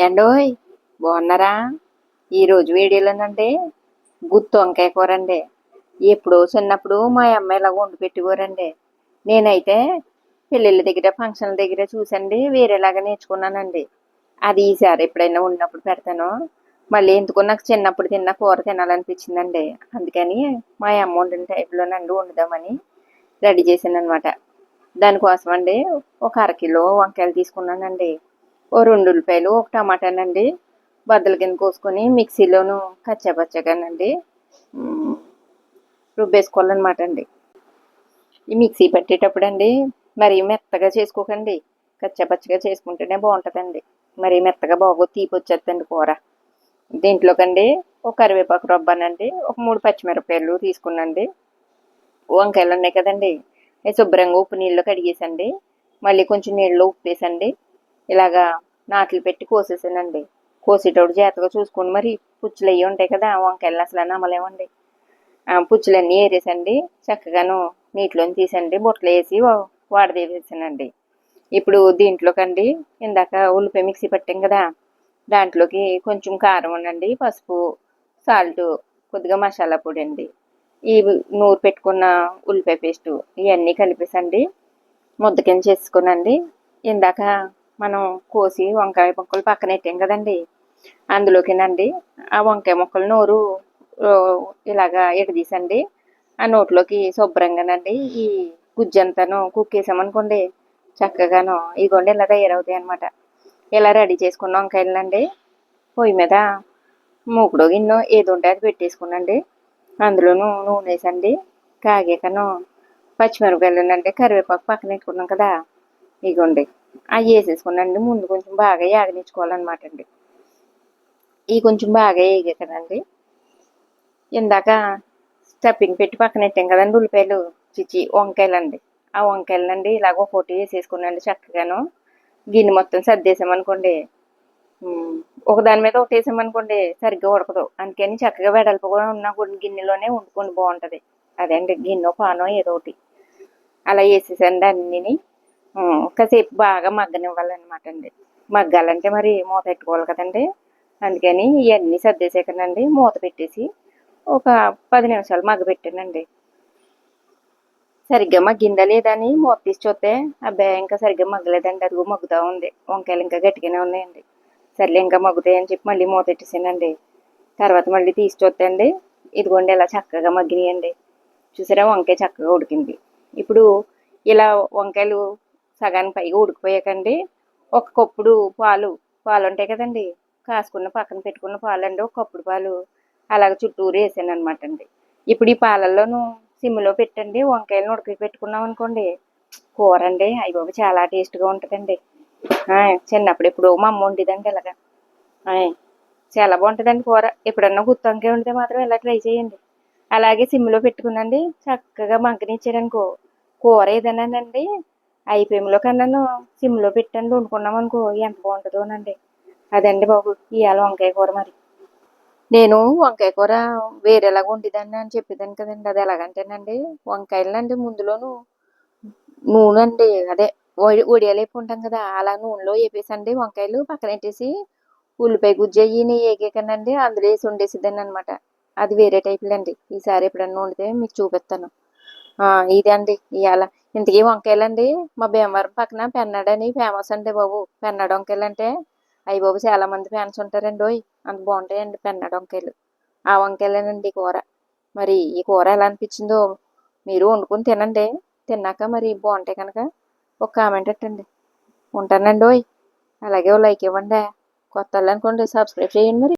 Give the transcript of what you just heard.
ఏండోయ్, బాగున్నారా? ఈరోజు వీడియోలోనండి గుత్తి వంకాయ కూర అండి. ఎప్పుడో చిన్నప్పుడు మా అమ్మాయి ఇలాగ వండి పెట్టుకోరండి. నేనైతే పెళ్ళిళ్ళ దగ్గర ఫంక్షన్ల దగ్గర చూసండి వేరేలాగా నేర్చుకున్నానండి. అది ఈసారి ఎప్పుడైనా ఉన్నప్పుడు పెడతాను. మళ్ళీ ఎందుకో నాకు చిన్నప్పుడు తిన్న కూర తినాలనిపించిందండి. అందుకని మా అమ్మ వండిన టైప్లోనండి వండుదామని రెడీ చేశాను అనమాట. దానికోసం అండి ఒక అరకిలో వంకాయలు తీసుకున్నానండి. ఓ 2 ఉల్లిపాయలు, ఒక టమాటానండి బద్దల కింద కోసుకొని మిక్సీలోను కచ్చాపచ్చగానండి రుబ్బేసుకోవాలన్నమాట అండి. ఈ మిక్సీ పట్టేటప్పుడు అండి మరీ మెత్తగా చేసుకోకండి, కచ్చాపచ్చగా చేసుకుంటేనే బాగుంటుందండి. మరీ మెత్తగా బాగోదు, తీపి వచ్చేద్దండి కూర. దీంట్లోకండి ఒక కరివేపాకు రబ్బానండి, ఒక 3 పచ్చిమిరపకాయలు తీసుకున్నాండి. వంకాయలు ఉన్నాయి కదండి, అవి శుభ్రంగా ఉప్పు నీళ్ళు కడిగేసండి మళ్ళీ కొంచెం నీళ్ళలో ఉప్పు వేసండి ఇలాగా నాట్లు పెట్టి కోసేసానండి. కోసేటప్పుడు జాగ్రత్తగా చూసుకొని మరి పుచ్చులు అయ్యి ఉంటాయి కదా, వంకాయలు అసలు నమ్మలేమండి. పుచ్చులన్నీ ఏరేసండి చక్కగాను నీటిలోని తీసండి బుట్టలు వేసి వాడదేవేసానండి. ఇప్పుడు దీంట్లోకండి ఇందాక ఉల్లిపాయ మిక్సీ పట్టాం కదా, దాంట్లోకి కొంచెం కారం ఉండండి, పసుపు, సాల్ట్, కొద్దిగా మసాలా పొడి అండి, ఈ నూరు పెట్టుకున్న ఉల్లిపాయ పేస్టు ఇవన్నీ కలిపేసండి ముద్ద కింద చేసుకునండి. ఇందాక మనం కోసి వంకాయ ముక్కలు పక్కన పెట్టాం కదండి, అందులోకినండి ఆ వంకాయ ముక్కలు నోరు ఇలాగా ఎడదీసండి ఆ నోట్లోకి శుభ్రంగానండి ఈ గుజ్జంతాను కుక్కేసామనుకోండి చక్కగాను ఇగోండి ఇలా తయారవుతాయి అనమాట. ఇలా రెడీ చేసుకున్న వంకాయలనండి పొయ్యి మీద మూకుడు గిన్నె ఏది ఉంటే అది పెట్టేసుకునండి. అందులోనూ నూనె వేసండి కాగాకను పచ్చిమిరపకాయలునండి కరివేపాకు పక్కన పెట్టుకున్నాం కదా, ఇగోండి అవి వేసేసుకున్నాండి. ముందు కొంచెం బాగా యాగనిచ్చుకోవాలన్నమాట అండి. ఇవి కొంచెం బాగా వేగాయి కదండి, ఇందాక స్టఫింగ్ పెట్టి పక్కన పెట్టాం కదండి ఉల్లిపాయలు వంకాయలండి, ఆ వంకాయలనండి ఇలాగ ఒక్కోటి వేసేసుకున్నాండి. చక్కగాను గిన్నె మొత్తం సర్దేసామనుకోండి, ఒకదాని మీద ఒకటి వేసామనుకోండి సరిగ్గా ఉడకదు. అందుకని చక్కగా వెడల్పుగా ఉన్న గిన్నెలోనే వండుకొని బాగుంటుంది. అదే అండి గిన్నె పానో ఏదో ఒకటి అలా వేసేసండి అన్నిని కాసేపు బాగా మగ్గనివ్వాలన్నమాట అండి. మగ్గాలంటే మరి మూత పెట్టుకోవాలి కదండి, అందుకని ఇవన్నీ సర్దేసాకనండి మూత పెట్టేసి ఒక 10 నిమిషాలు మగ్గబెట్టానండి. సరిగ్గా మగ్గిందా లేదా అని మూత తీసి చూస్తే అబ్బాయి ఇంకా సరిగ్గా మగ్గలేదండి, అదిగో మగ్గుతూ ఉంది, వంకాయలు ఇంకా గట్టిగానే ఉన్నాయండి. సర్లే ఇంకా మగ్గుతాయి అని చెప్పి మళ్ళీ మూత పెట్టేసానండి. తర్వాత మళ్ళీ తీసి చూస్తే అండి ఇదిగోండి ఇలా చక్కగా మగ్గినాయండి. చూసారా వంకాయ చక్కగా ఉడికింది. ఇప్పుడు ఇలా వంకాయలు సగానికి పైగా ఉడికిపోయాకండి ఒక కప్పుడు పాలు ఉంటాయి కదండి, కాసుకున్న పక్కన పెట్టుకున్న పాలండి, ఒక కప్పుడు పాలు అలాగ చుట్టూరు వేసాను అనమాట అండి. ఇప్పుడు ఈ పాలల్లోనూ సిమ్లో పెట్టండి వంకాయలను ఉడికి పెట్టుకున్నాం అనుకోండి కూర అండి అయ్యబాబు చాలా టేస్ట్గా ఉంటుందండి. చిన్నప్పుడు ఎప్పుడో మా అమ్మ వండిదండి ఇలాగా, చాలా బాగుంటుందండి కూర. ఎప్పుడన్నా గుత్తి వంకాయ వండితే మాత్రం ఇలా ట్రై చేయండి. అలాగే సిమ్లో పెట్టుకునండి చక్కగా మగ్గనిచ్చారనుకో కూర ఏదైనానండి అయిపోయేలో కన్నాను సిమ్లో పెట్టండి వండుకున్నాం అనుకో ఎంత బాగుంటుందోనండి. అదండి బాబు ఇవాళ వంకాయ కూర. మరి నేను వంకాయ కూర వేరేలాగా వండిదాన్ని అని చెప్పేదాన్ని కదండి, అది ఎలాగంటేనండి వంకాయలనండి ముందులోను నూనె అండి అదే ఒడియాలు వేపుకుంటాం కదా, అలా నూనెలో వేపేసండి వంకాయలు పక్కన పెట్టేసి ఉల్లిపాయ గుజ్జు అయ్యి వేగాకనండి అందులో వేసి వండేసిద్దాన్ని అనమాట. అది వేరే టైపులో అండి. ఈసారి ఎప్పుడన్నా వండితే మీకు చూపిస్తాను. ఇది అండి ఇవాళ ఇంతకీ వంకాయలండి మా భీమవరం పక్కన పెన్నాడని ఫేమస్ అండి బాబు. పెన్నాడు వంకాయలు అంటే అయ్యి బాబు చాలా మంది ఫ్యాన్స్ ఉంటారండి. అంత బాగుంటాయండి పెన్నాడు వంకాయలు. ఆ వంకాయలేనండి కూర. మరి ఈ కూర ఎలా అనిపించిందో మీరు వండుకొని తినండి. తిన్నాక మరి బాగుంటాయి కనుక ఒక కామెంట్ పెట్టండి. ఉంటానండి. అలాగే ఓ లైక్ ఇవ్వండి. కొత్త వాళ్ళు అనుకోండి సబ్స్క్రైబ్ చేయండి. మరి